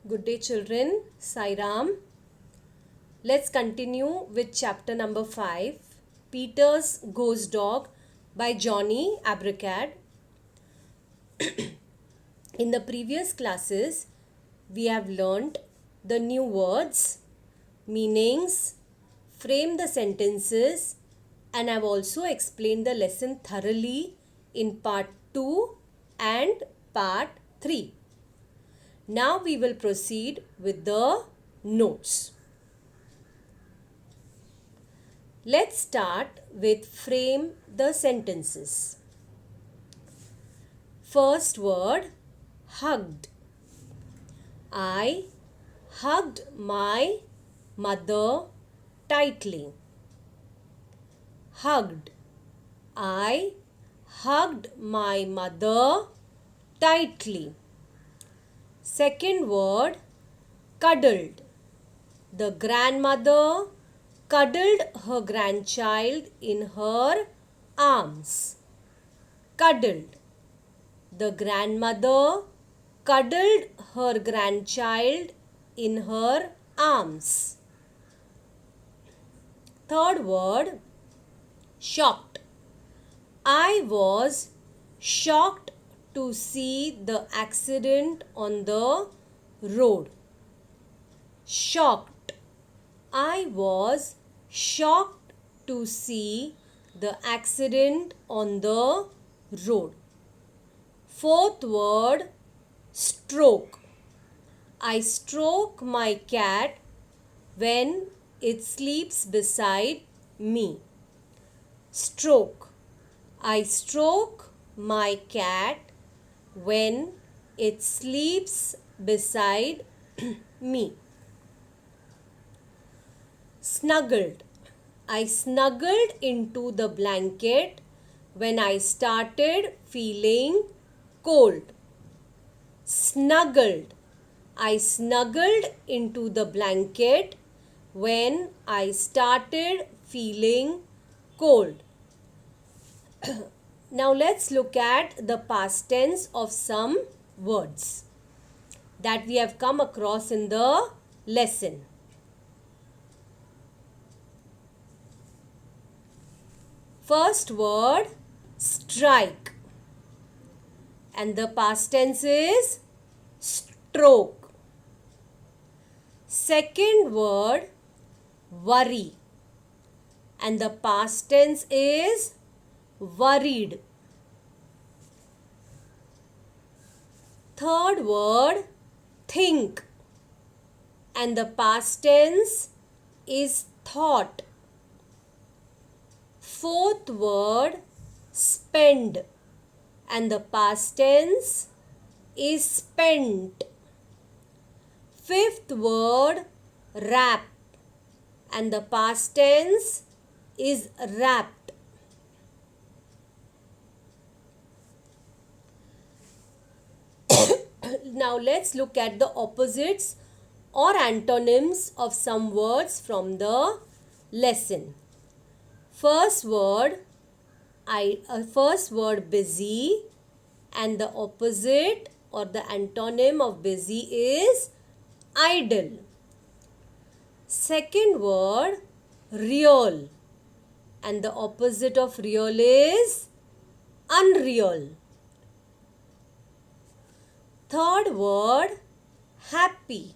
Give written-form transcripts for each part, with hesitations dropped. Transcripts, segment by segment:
Good day, children. Sairam. Let's continue with chapter number 5, Peter's Ghost Dog by Johnny Abracad. In the previous classes, we have learnt the new words, meanings, frame the sentences, and I've also explained the lesson thoroughly in part 2 and part 3. Now we will proceed with the notes. Let's start with frame the sentences. First word, hugged. I hugged my mother tightly. Hugged. I hugged my mother tightly. Second word, cuddled. The grandmother cuddled her grandchild in her arms. Cuddled. The grandmother cuddled her grandchild in her arms. Third word, shocked. I was shocked to see the accident on the road. Shocked. I was shocked to see the accident on the road. Fourth word, stroke. I stroke my cat when it sleeps beside me. Stroke. I stroke my cat when it sleeps beside me. Snuggled. I snuggled into the blanket when I started feeling cold. Snuggled. I snuggled into the blanket when I started feeling cold. Now let's look at the past tense of some words that we have come across in the lesson. First word, strike. And the past tense is stroke. Second word, worry. And the past tense is worried. Third word, think. And the past tense is thought. Fourth word, spend. And the past tense is spent. Fifth word, wrap. And the past tense is wrapped. Now let's look at the opposites or antonyms of some words from the lesson. First word busy, and the opposite or the antonym of busy is idle. Second word, real, and the opposite of real is unreal. Third word, happy,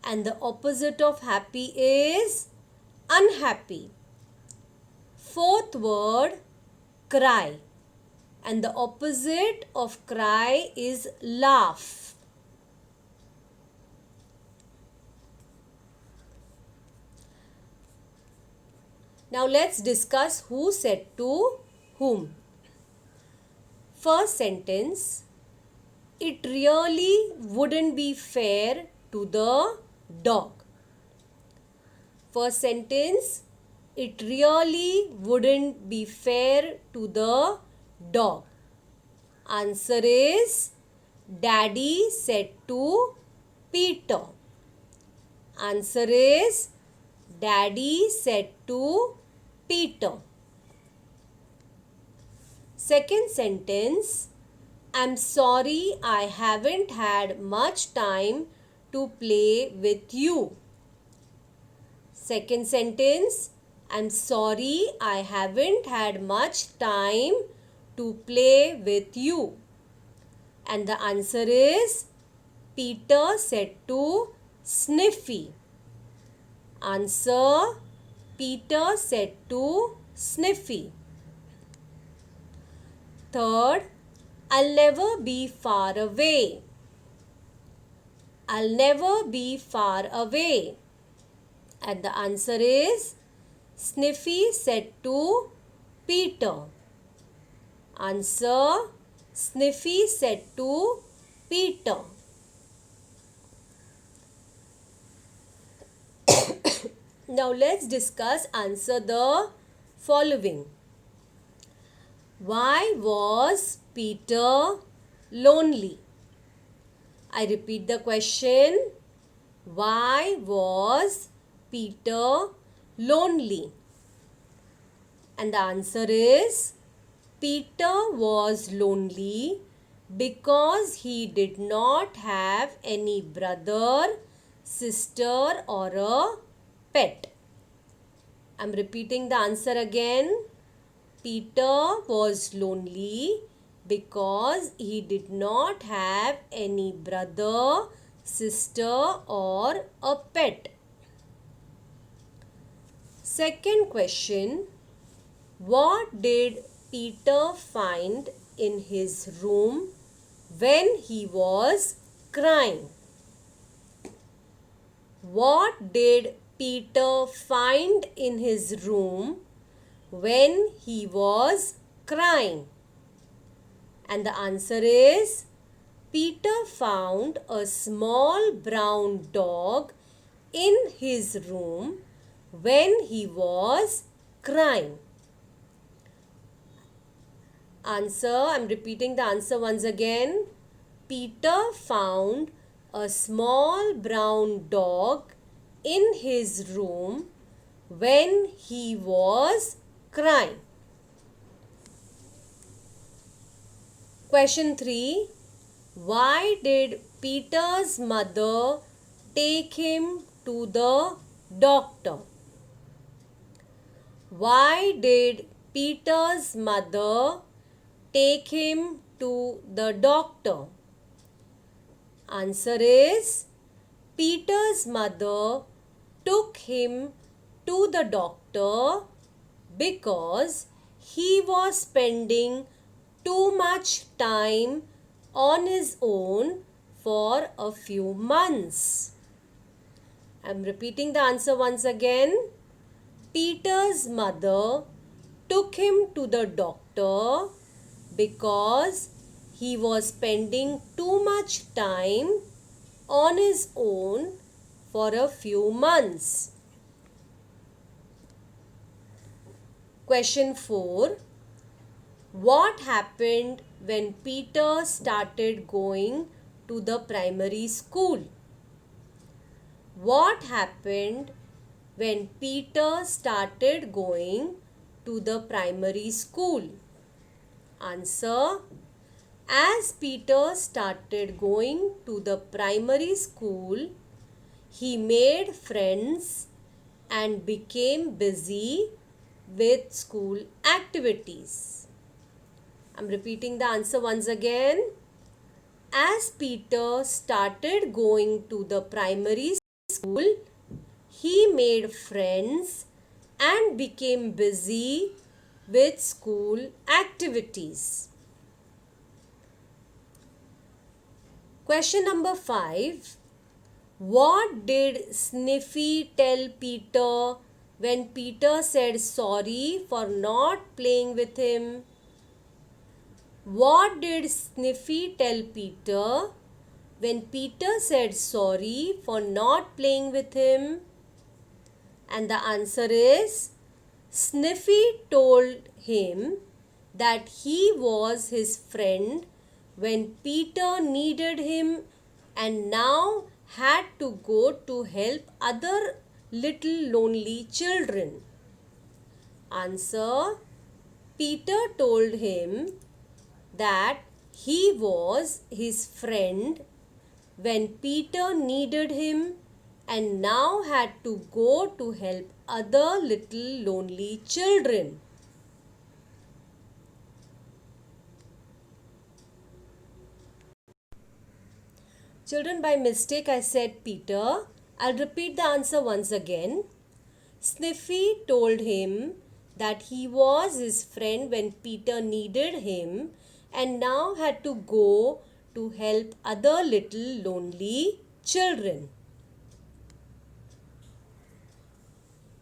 and the opposite of happy is unhappy. Fourth word, cry, and the opposite of cry is laugh. Now let's discuss who said to whom. First sentence, it really wouldn't be fair to the dog. First sentence, it really wouldn't be fair to the dog. Answer is, Daddy said to Peter. Answer is, Daddy said to Peter. Second sentence, I'm sorry I haven't had much time to play with you. Second sentence, I'm sorry I haven't had much time to play with you. And the answer is Peter said to Sniffy. Answer, Peter said to Sniffy. Third, I'll never be far away. I'll never be far away. And the answer is Sniffy said to Peter. Answer, Sniffy said to Peter. Now let's discuss answer the following. Why was Peter lonely? I repeat the question. Why was Peter lonely? And the answer is Peter was lonely because he did not have any brother, sister or a pet. I'm repeating the answer again. Peter was lonely because he did not have any brother, sister or a pet. Second question, what did Peter find in his room when he was crying? What did Peter find in his room when he was crying? And the answer is Peter found a small brown dog in his room when he was crying. Answer, I'm repeating the answer once again. Peter found a small brown dog in his room when he was crying. Question 3. Why did Peter's mother take him to the doctor? Why did Peter's mother take him to the doctor? Answer is Peter's mother took him to the doctor because he was spending too much time on his own for a few months. I'm repeating the answer once again. Peter's mother took him to the doctor because he was spending too much time on his own for a few months. Question 4. What happened when Peter started going to the primary school? What happened when Peter started going to the primary school? Answer, as Peter started going to the primary school, he made friends and became busy with school activities. I'm repeating the answer once again. As Peter started going to the primary school, he made friends and became busy with school activities. Question number 5. What did Sniffy tell Peter when Peter said sorry for not playing with him? What did Sniffy tell Peter when Peter said sorry for not playing with him? And the answer is Sniffy told him that he was his friend when Peter needed him and now had to go to help other little lonely children. Answer, Peter told him that he was his friend when Peter needed him and now had to go to help other little lonely children. Children, by mistake I said Peter. I'll repeat the answer once again. Sniffy told him that he was his friend when Peter needed him and now had to go to help other little lonely children.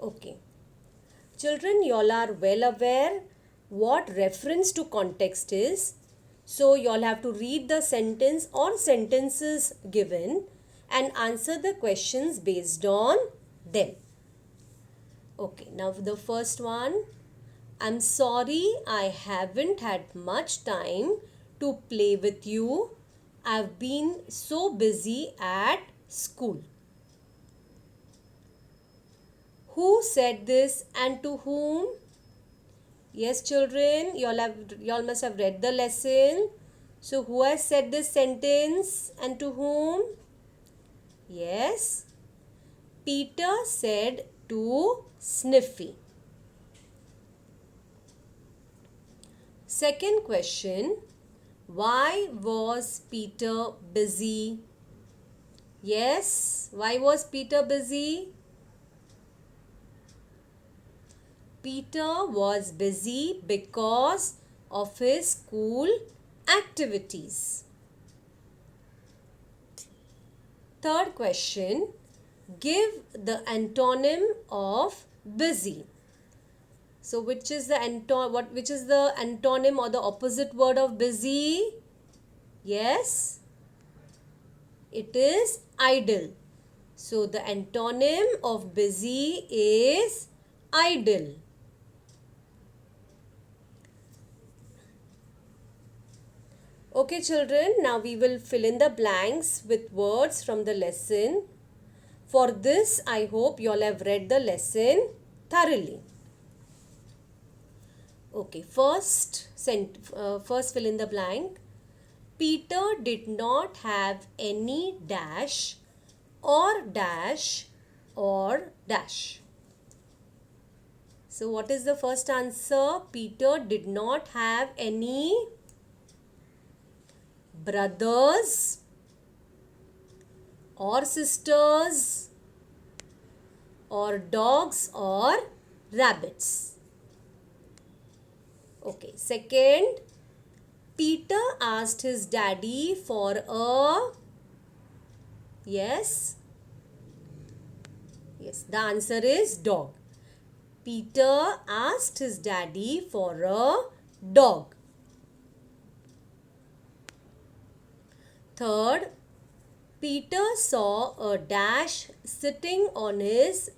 Okay. Children, y'all are well aware what reference to context is. So y'all have to read the sentence or sentences given and answer the questions based on them. Okay, now the first one. I'm sorry I haven't had much time to play with you. I've been so busy at school. Who said this and to whom? Yes, children, y'all must have read the lesson. So who has said this sentence and to whom? Yes, Peter said to Sniffy. Second question, why was Peter busy? Yes, why was Peter busy? Peter was busy because of his school activities. Third question, give the antonym of busy. So which is the antonym or the opposite word of busy? Yes, it is idle. So the antonym of busy is idle. Okay, children, now we will fill in the blanks with words from the lesson. For this, I hope you all have read the lesson thoroughly. Okay, first fill in the blank. Peter did not have any dash or dash or dash. So what is the first answer? Peter did not have any brothers or sisters or dogs or rabbits. Okay, second, Peter asked his daddy for a yes, the answer is dog. Peter asked his daddy for a dog. Third, Peter saw a dash sitting on his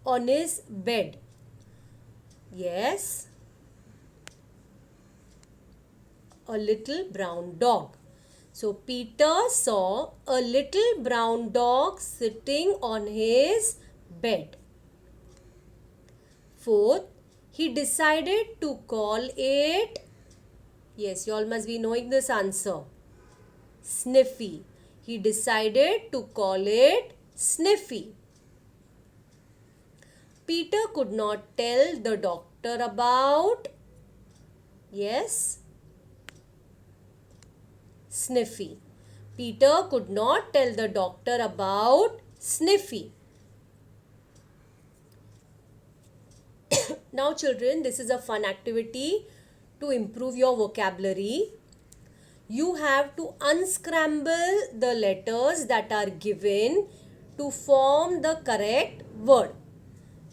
on his bed. Yes, a little brown dog. So Peter saw a little brown dog sitting on his bed. Fourth, he decided to call it, yes, you all must be knowing this answer, Sniffy. He decided to call it Sniffy. Peter could not tell the doctor about, yes, Sniffy. Peter could not tell the doctor about Sniffy. Now children, this is a fun activity to improve your vocabulary. You have to unscramble the letters that are given to form the correct word.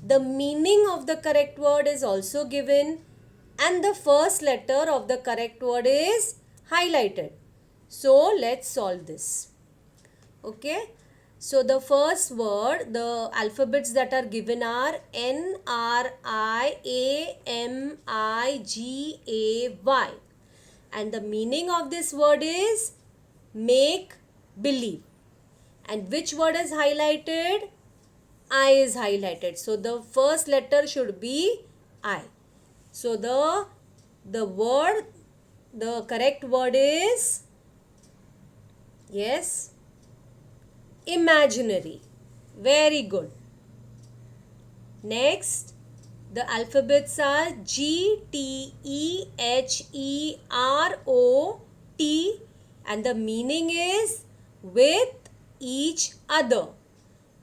The meaning of the correct word is also given and the first letter of the correct word is highlighted. So let's solve this. Okay. So the first word, the alphabets that are given are N, R, I, A, M, I, G, A, Y. And the meaning of this word is make believe. And which word is highlighted? I is highlighted. So the first letter should be I. So the correct word is Yes. Imaginary. Very good. Next, the alphabets are G, T, E, H, E, R, O, T, and the meaning is with each other.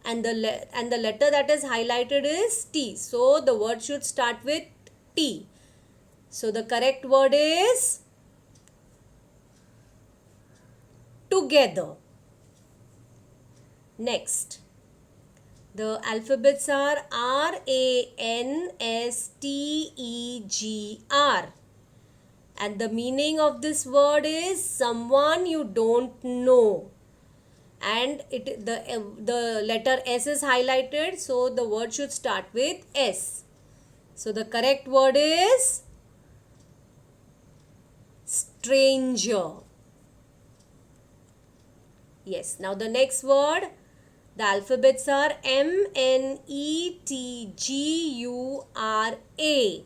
And the letter that is highlighted is T. So the word should start with T. So the correct word is together. Next, the alphabets are R, A, N, S, T, E, G, R. And the meaning of this word is someone you don't know. And the letter S is highlighted, so the word should start with S. So the correct word is stranger. Yes, now the next word, the alphabets are M, N, E, T, G, U, R, A.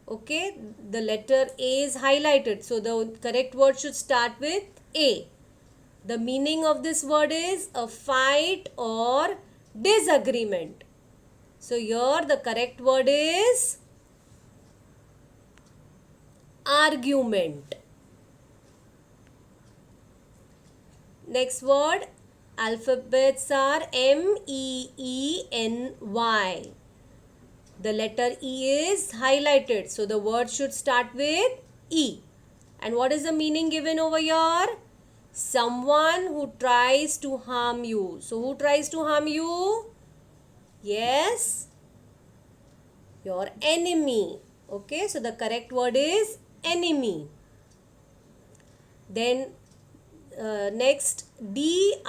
Okay, the letter A is highlighted, so the correct word should start with A. The meaning of this word is a fight or disagreement. So here the correct word is argument. Next word, alphabets are M, E, E, N, Y. The letter E is highlighted, so the word should start with E. And what is the meaning given over here? Someone who tries to harm you. So who tries to harm you? Yes, your enemy. Okay, so the correct word is enemy. Then next, DRIENF.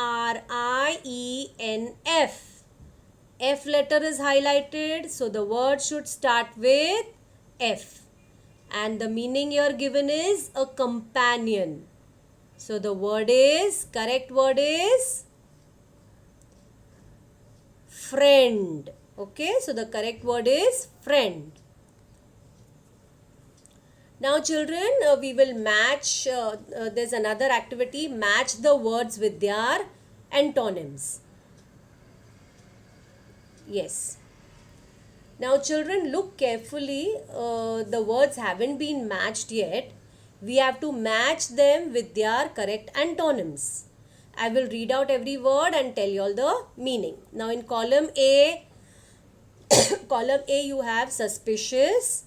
F letter is highlighted, so the word should start with F. And the meaning here given is a companion. So the correct word is friend. Okay, so the correct word is friend. Now children, we will match, there's another activity, match the words with their antonyms. Yes. Now children, look carefully, the words haven't been matched yet. We have to match them with their correct antonyms. I will read out every word and tell you all the meaning. Now in column A, column A you have suspicious.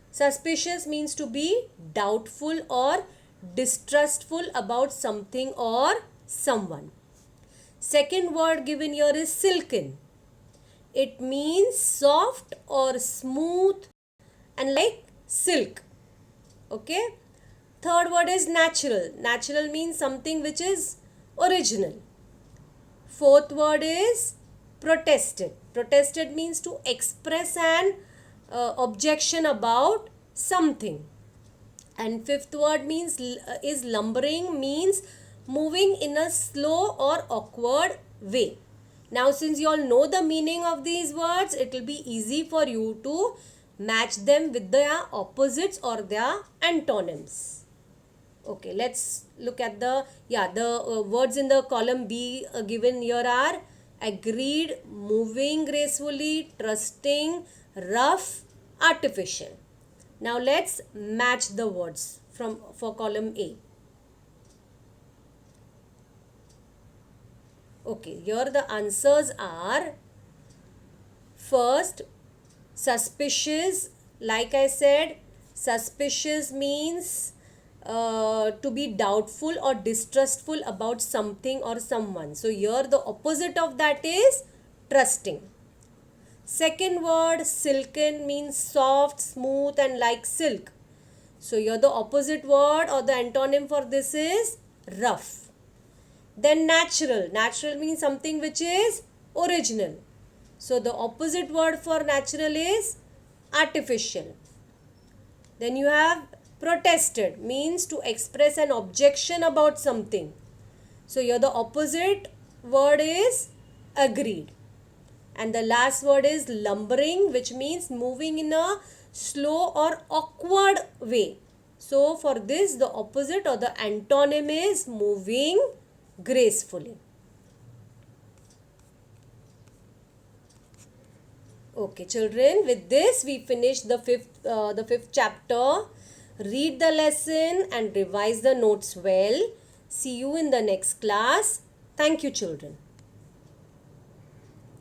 Suspicious means to be doubtful or distrustful about something or someone. Second word given here is silken. It means soft or smooth and like silk. Okay. Third word is natural. Natural means something which is original. Fourth word is protested. Protested means to express an objection about something. And fifth word is lumbering, means moving in a slow or awkward way. Now since you all know the meaning of these words, it will be easy for you to match them with their opposites or their antonyms. Okay, let's look at the words in the column B given here are agreed, moving gracefully, trusting, rough, artificial. Now let's match the words for column A. Okay, here the answers are first, suspicious. Like I said, suspicious means to be doubtful or distrustful about something or someone. So here the opposite of that is trusting. Second word, silken, means soft, smooth and like silk. So here the opposite word or the antonym for this is rough. Then natural. Natural means something which is original. So the opposite word for natural is artificial. Then you have protested, means to express an objection about something. So here the opposite word is agreed. And the last word is lumbering, which means moving in a slow or awkward way. So for this, the opposite or the antonym is moving gracefully. Okay, children, with this we finish the fifth chapter. Read the lesson and revise the notes well. See you in the next class. Thank you, children.